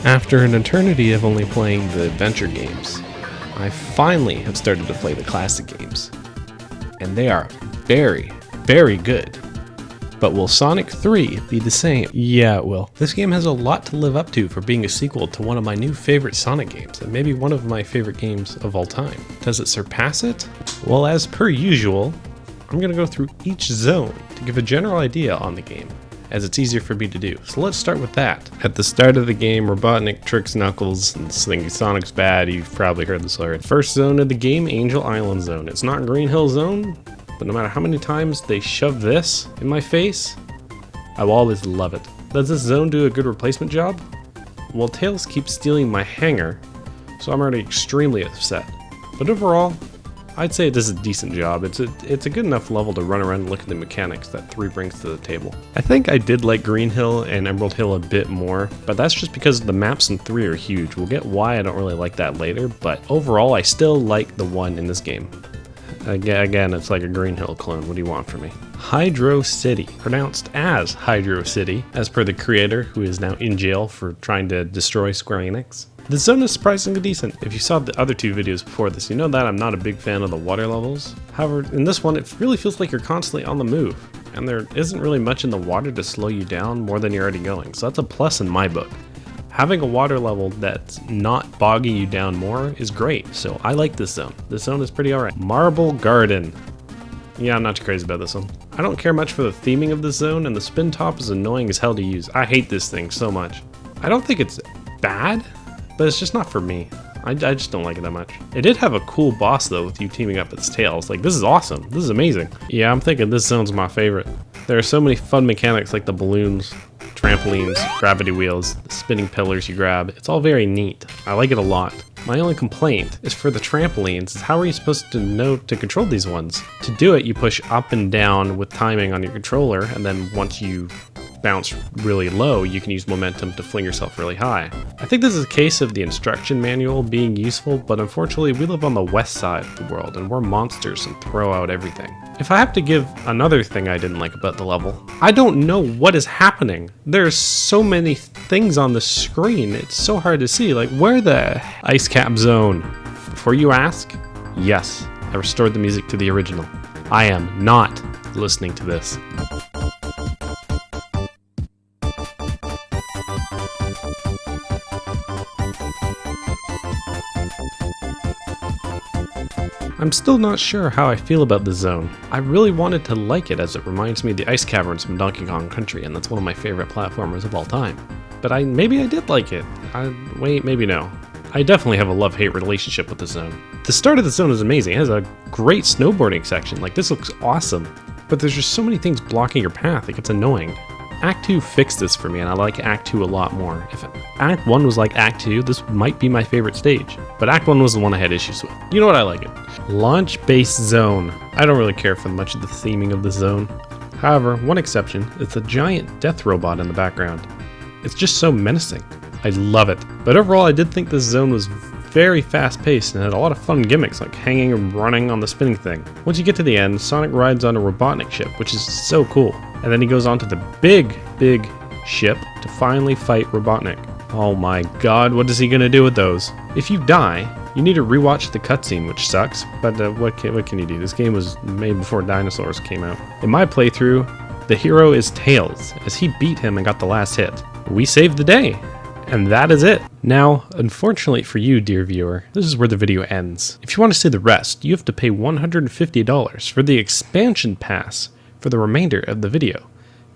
After an eternity of only playing the adventure games, I finally have started to play the classic games. And they are very, very good. But will Sonic 3 be the same? Yeah, it will. This game has a lot to live up to for being a sequel to one of my new favorite Sonic games, and maybe one of my favorite games of all time. Does it surpass it? Well, as per usual, I'm going to go through each zone to give a general idea on the game, as it's easier for me to do. So let's start with that. At the start of the game, Robotnik tricks Knuckles and thinking Sonic's bad. You've probably heard this already. First zone of the game, Angel Island Zone. It's not Green Hill Zone, but no matter how many times they shove this in my face, I will always love it. Does this zone do a good replacement job? Well, Tails keeps stealing my hanger, so I'm already extremely upset. But overall, I'd say it does a decent job. It's a good enough level to run around and look at the mechanics that 3 brings to the table. I think I did like Green Hill and Emerald Hill a bit more, but that's just because the maps in 3 are huge. We'll get why I don't really like that later, but overall I still like the one in this game. Again, it's like a Green Hill clone. What do you want from me? Hydro City, pronounced as Hydro City, as per the creator, who is now in jail for trying to destroy Square Enix. The zone is surprisingly decent. If you saw the other 2 videos before this, you know that I'm not a big fan of the water levels. However, in this one, it really feels like you're constantly on the move, and there isn't really much in the water to slow you down more than you're already going, so that's a plus in my book. Having a water level that's not bogging you down more is great, so I like this zone. This zone is pretty alright. Marble Garden. Yeah, I'm not too crazy about this one. I don't care much for the theming of this zone, and the spin top is annoying as hell to use. I hate this thing so much. I don't think it's bad, but it's just not for me. I just don't like it that much. It did have a cool boss though, with you teaming up its Tails. Like, this is awesome. This is amazing. Yeah, I'm thinking this zone's my favorite. There are so many fun mechanics like the balloons, trampolines, gravity wheels, the spinning pillars you grab. It's all very neat. I like it a lot. My only complaint is for the trampolines. How are you supposed to know to control these ones? To do it, you push up and down with timing on your controller, and then once you bounce really low, you can use momentum to fling yourself really high. I think this is a case of the instruction manual being useful, but unfortunately we live on the west side of the world and we're monsters and throw out everything. If I have to give another thing I didn't like about the level, I don't know what is happening. There's so many things on the screen, it's so hard to see. Like, where the ice cap zone? Before you ask, yes, I restored the music to the original. I am not listening to this. I'm still not sure how I feel about the zone. I really wanted to like it as it reminds me of the ice caverns from Donkey Kong Country, and that's one of my favorite platformers of all time. But maybe I did like it. Wait, maybe no. I definitely have a love-hate relationship with the zone. The start of the zone is amazing. It has a great snowboarding section. Like, this looks awesome. But there's just so many things blocking your path, it gets annoying. Act 2 fixed this for me, and I like Act 2 a lot more. If Act 1 was like Act 2, this might be my favorite stage. But Act 1 was the one I had issues with. You know what, I like it. Launch Base Zone. I don't really care for much of the theming of the zone. However, one exception, it's a giant death robot in the background. It's just so menacing. I love it. But overall, I did think this zone was very fast-paced and had a lot of fun gimmicks like hanging and running on the spinning thing. Once you get to the end, Sonic rides on a Robotnik ship, which is so cool. And then he goes on to the big ship to finally fight Robotnik. Oh my god, what is he gonna do with those? If you die, you need to rewatch the cutscene, which sucks, but what can you do? This game was made before dinosaurs came out. In my playthrough, the hero is Tails, as he beat him and got the last hit. We saved the day, and that is it. Now, unfortunately for you, dear viewer, this is where the video ends. If you want to see the rest, you have to pay $150 for the expansion pass for the remainder of the video.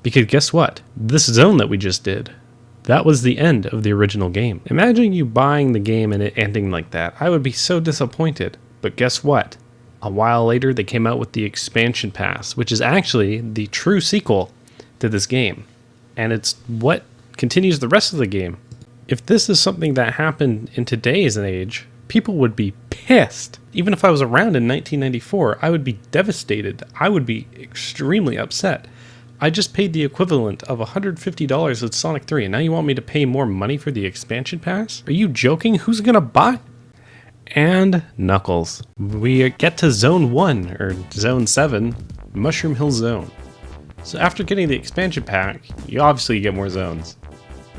Because guess what? This zone that we just did, that was the end of the original game. Imagine you buying the game and it ending like that. I would be so disappointed. But guess what? A while later, they came out with the expansion pass, which is actually the true sequel to this game. And it's what continues the rest of the game. If this is something that happened in today's age, people would be pissed. Even if I was around in 1994, I would be devastated. I would be extremely upset. I just paid the equivalent of $150 with Sonic 3, and now you want me to pay more money for the expansion pass? Are you joking? Who's gonna buy? And Knuckles. We get to Zone 1, or Zone 7, Mushroom Hill Zone. So after getting the expansion pack, you obviously get more zones.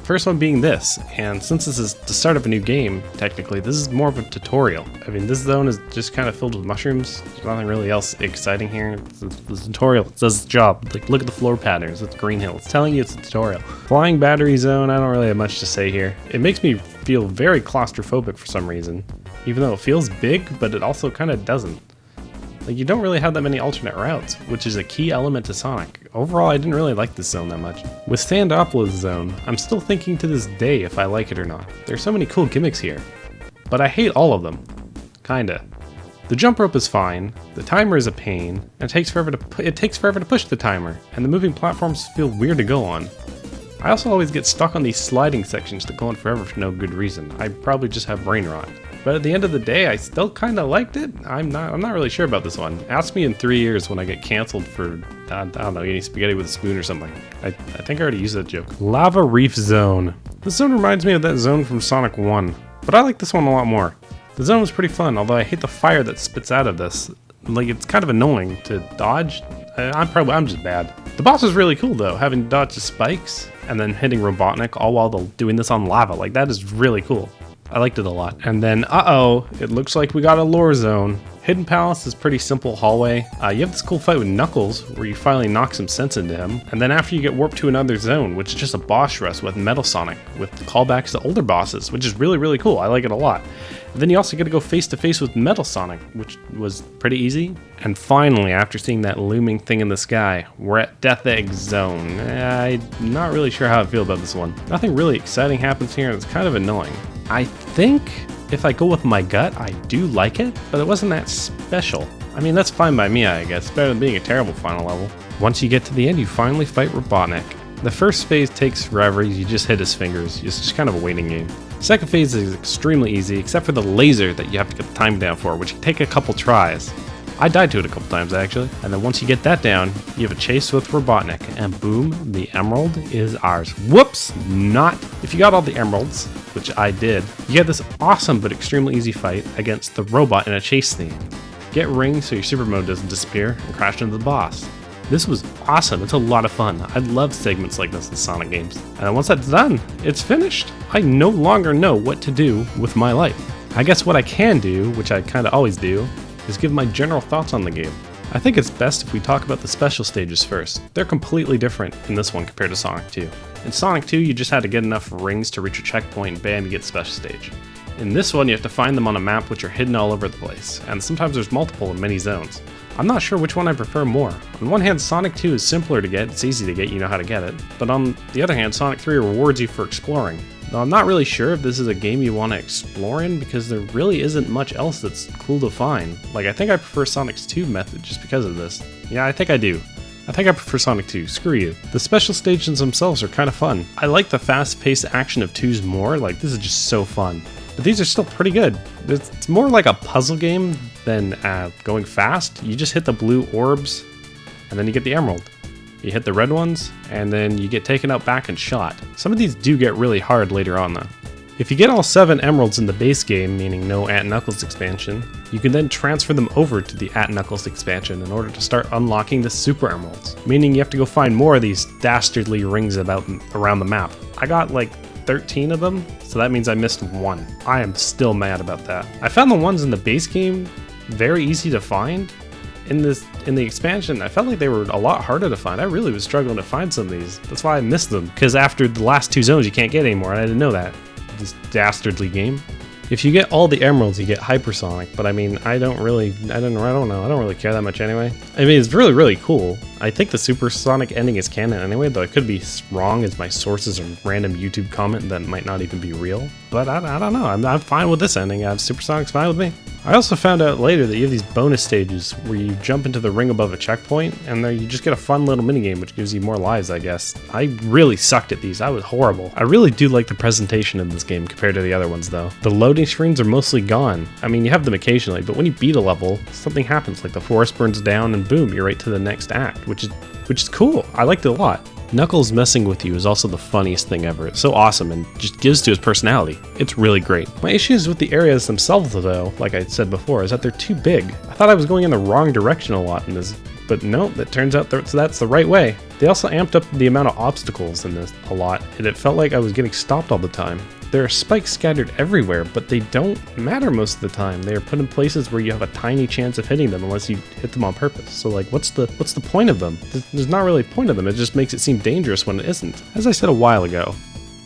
First one being this, and since this is the start of a new game, technically, this is more of a tutorial. I mean, this zone is just kind of filled with mushrooms. There's nothing really else exciting here. It's the tutorial. It does its job. Like, look at the floor patterns. It's green hill. It's telling you it's a tutorial. Flying battery zone, I don't really have much to say here. It makes me feel very claustrophobic for some reason. Even though it feels big, but it also kind of doesn't. Like, you don't really have that many alternate routes, which is a key element to Sonic. Overall, I didn't really like this zone that much. With Sandopolis Zone, I'm still thinking to this day if I like it or not. There's so many cool gimmicks here. But I hate all of them. Kinda. The jump rope is fine, the timer is a pain, and it takes forever to push the timer, and the moving platforms feel weird to go on. I also always get stuck on these sliding sections that go on forever for no good reason. I probably just have brain rot. But at the end of the day, I still kind of liked it. I'm not really sure about this one. Ask me in 3 years when I get canceled for, I don't know, eating spaghetti with a spoon or something. I think I already used that joke. Lava Reef Zone. This zone reminds me of that zone from Sonic 1, but I like this one a lot more. The zone was pretty fun, although I hate the fire that spits out of this. Like, it's kind of annoying to dodge. I'm just bad. The boss is really cool though, having to dodge the spikes and then hitting Robotnik all while doing this on lava. Like, that is really cool. I liked it a lot. And then, it looks like we got a lore zone. Hidden Palace is pretty simple hallway. You have this cool fight with Knuckles, where you finally knock some sense into him. And then after you get warped to another zone, which is just a boss rush with Metal Sonic, with callbacks to older bosses, which is really, really cool. I like it a lot. And then you also get to go face to face with Metal Sonic, which was pretty easy. And finally, after seeing that looming thing in the sky, we're at Death Egg Zone. I'm not really sure how I feel about this one. Nothing really exciting happens here, and it's kind of annoying. I think if I go with my gut, I do like it, but it wasn't that special. I mean, that's fine by me, I guess. Better than being a terrible final level. Once you get to the end, you finally fight Robotnik. The first phase takes forever, you just hit his fingers. It's just kind of a waiting game. Second phase is extremely easy, except for the laser that you have to get the time down for, which can take a couple tries. I died to it a couple times actually. And then once you get that down, you have a chase with Robotnik, and boom, the emerald is ours. Whoops, not. If you got all the emeralds, which I did, you get this awesome but extremely easy fight against the robot in a chase theme. Get rings so your super mode doesn't disappear and crash into the boss. This was awesome. It's a lot of fun. I love segments like this in Sonic games. And then once that's done, it's finished. I no longer know what to do with my life. I guess what I can do, which I kind of always do, is give my general thoughts on the game. I think it's best if we talk about the special stages first. They're completely different in this one compared to Sonic 2. In Sonic 2, you just had to get enough rings to reach a checkpoint and bam, you get the special stage. In this one, you have to find them on a map which are hidden all over the place, and sometimes there's multiple in many zones. I'm not sure which one I prefer more. On one hand, Sonic 2 is simpler to get, it's easy to get, you know how to get it, but on the other hand, Sonic 3 rewards you for exploring. Though I'm not really sure if this is a game you want to explore in, because there really isn't much else that's cool to find. Like, I think I prefer Sonic's 2 method just because of this. Yeah, I think I do. I think I prefer Sonic 2, screw you. The special stations themselves are kind of fun. I like the fast-paced action of 2's more, like this is just so fun. But these are still pretty good. It's more like a puzzle game than going fast. You just hit the blue orbs, and then you get the emerald. You hit the red ones, and then you get taken out back and shot. Some of these do get really hard later on though. If you get all 7 emeralds in the base game, meaning no Ant Knuckles expansion, you can then transfer them over to the Ant Knuckles expansion in order to start unlocking the Super Emeralds, meaning you have to go find more of these dastardly rings around the map. I got like 13 of them, so that means I missed 1. I am still mad about that. I found the ones in the base game very easy to find. In the expansion, I felt like they were a lot harder to find. I really was struggling to find some of these. That's why I missed them, because after the last 2 zones you can't get anymore, and I didn't know that. This dastardly game. If you get all the emeralds, you get Hypersonic, but I mean, I don't know. I don't really care that much anyway. I mean, it's really, really cool. I think the Supersonic ending is canon anyway, though I could be wrong as my sources are random YouTube comment that might not even be real. But I don't know. I'm fine with this ending. Supersonic's fine with me. I also found out later that you have these bonus stages where you jump into the ring above a checkpoint, and there you just get a fun little minigame which gives you more lives, I guess. I really sucked at these. I was horrible. I really do like the presentation in this game compared to the other ones, though. The loading screens are mostly gone. I mean, you have them occasionally, but when you beat a level, something happens, like the forest burns down, and boom, you're right to the next act, which is cool. I liked it a lot. Knuckles messing with you is also the funniest thing ever. It's so awesome and just gives to his personality. It's really great. My issues with the areas themselves though, like I said before, is that they're too big. I thought I was going in the wrong direction a lot in this, but no, it turns out that's the right way. They also amped up the amount of obstacles in this a lot, and it felt like I was getting stopped all the time. There are spikes scattered everywhere, but they don't matter most of the time. They are put in places where you have a tiny chance of hitting them unless you hit them on purpose. So like, what's the point of them? There's not really a point of them. It just makes it seem dangerous when it isn't. As I said a while ago,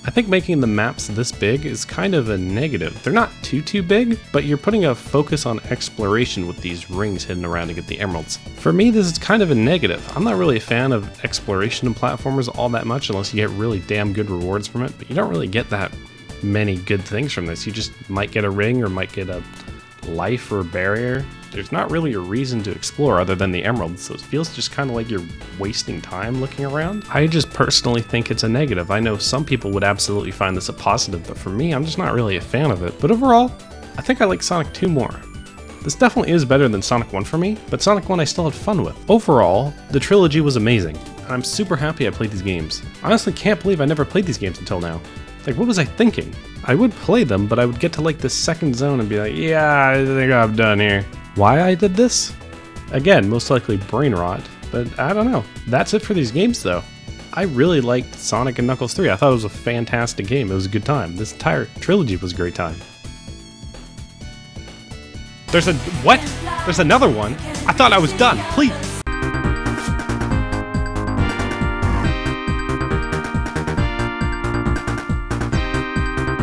I think making the maps this big is kind of a negative. They're not too big, but you're putting a focus on exploration with these rings hidden around to get the emeralds. For me, this is kind of a negative. I'm not really a fan of exploration in platformers all that much unless you get really damn good rewards from it, but you don't really get that many good things from this. You just might get a ring or might get a life or a barrier. There's not really a reason to explore other than the emeralds, so it feels just kind of like you're wasting time looking around. I just personally think it's a negative. I know some people would absolutely find this a positive, but for me, I'm just not really a fan of it. But overall, I think I like Sonic 2 more. This definitely is better than Sonic 1 for me, but Sonic 1 I still had fun with. Overall, the trilogy was amazing, and I'm super happy I played these games. I honestly can't believe I never played these games until now. Like, what was I thinking? I would play them, but I would get to like the second zone and be like, yeah, I think I'm done here. Why I did this? Again, most likely brain rot, but I don't know. That's it for these games though. I really liked Sonic and Knuckles 3. I thought it was a fantastic game. It was a good time. This entire trilogy was a great time. There's a, what? There's another one? I thought I was done. Please.